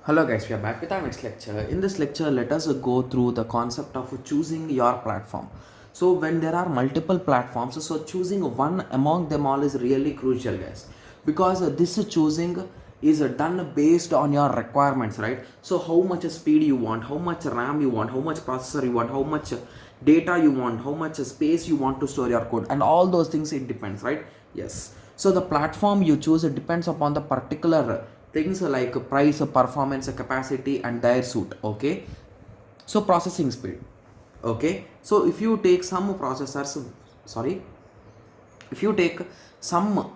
Hello guys, we are back with our next lecture. In this lecture, let us go through the concept of choosing your platform. So when there are multiple platforms, so choosing one among them all is really crucial, guys, because this choosing is done based on your requirements, right? So how much speed you want, how much RAM you want, how much processor you want, how much data you want, how much space you want to store your code, and all those things, it depends, right? Yes. So the platform you choose, it depends upon the particular things like price, performance, capacity, and their suit. Okay. So processing speed. Okay. So if you take some processors, sorry, if you take some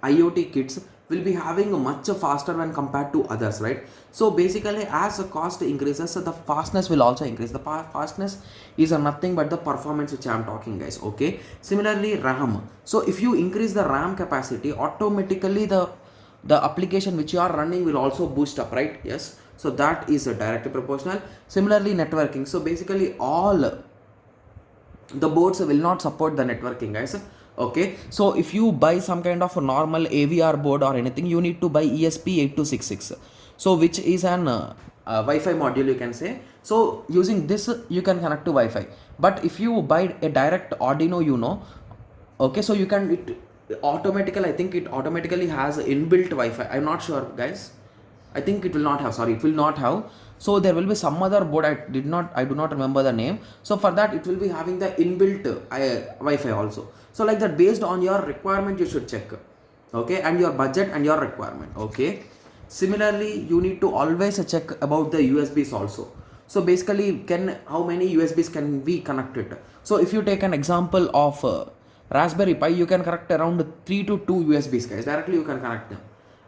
IoT kits, will be having much faster when compared to others, right? So basically, as the cost increases, the fastness will also increase. The fastness is nothing but the performance which I am talking, guys. Okay. Similarly, RAM. So if you increase the RAM capacity, automatically the application which you are running will also boost up, right? Yes. So that is directly proportional. Similarly, networking. So basically, all the boards will not support the networking, guys. Okay, so if you buy some kind of a normal AVR board or anything, you need to buy ESP8266, so which is an Wi-Fi module, you can say. So using this you can connect to Wi-Fi, but if you buy a direct Arduino, okay, so you can, it automatically, I think it automatically has inbuilt Wi-Fi. I'm not sure, guys. I think it will not have, sorry, it will not have. So there will be some other board, I do not remember the name. So for that it will be having the inbuilt Wi-Fi also. So like that, based on your requirement you should check. Okay, and your budget and your requirement. Okay. Similarly, you need to always check about the USBs also. So basically, how many USBs can be connected? So if you take an example of Raspberry Pi, you can connect around 3 to 2 USBs, guys. Directly you can connect them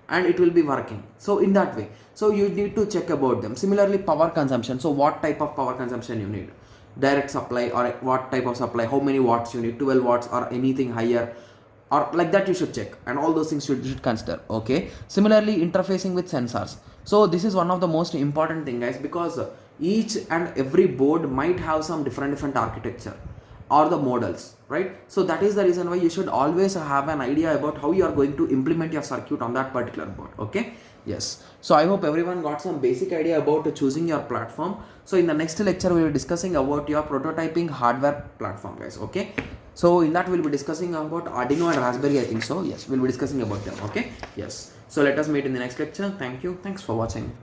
and it will be working. So in that way, so you need to check about them. Similarly, power consumption. So what type of power consumption you need? Direct supply or what type of supply? How many watts you need? 12 watts or anything higher? Or like that you should check, and all those things should consider. Okay. Similarly, interfacing with sensors. So this is one of the most important thing, guys, because each and every board might have some different architecture or the models, right? So that is the reason why you should always have an idea about how you are going to implement your circuit on that particular board. Okay. Yes, so I hope everyone got some basic idea about choosing your platform. So in the next lecture we will be discussing about your prototyping hardware platform, guys. Okay, so in that we'll be discussing about Arduino and Raspberry, I think so. Yes, we'll be discussing about them. Okay. Yes, so let us meet in the next lecture. Thank you, thanks for watching.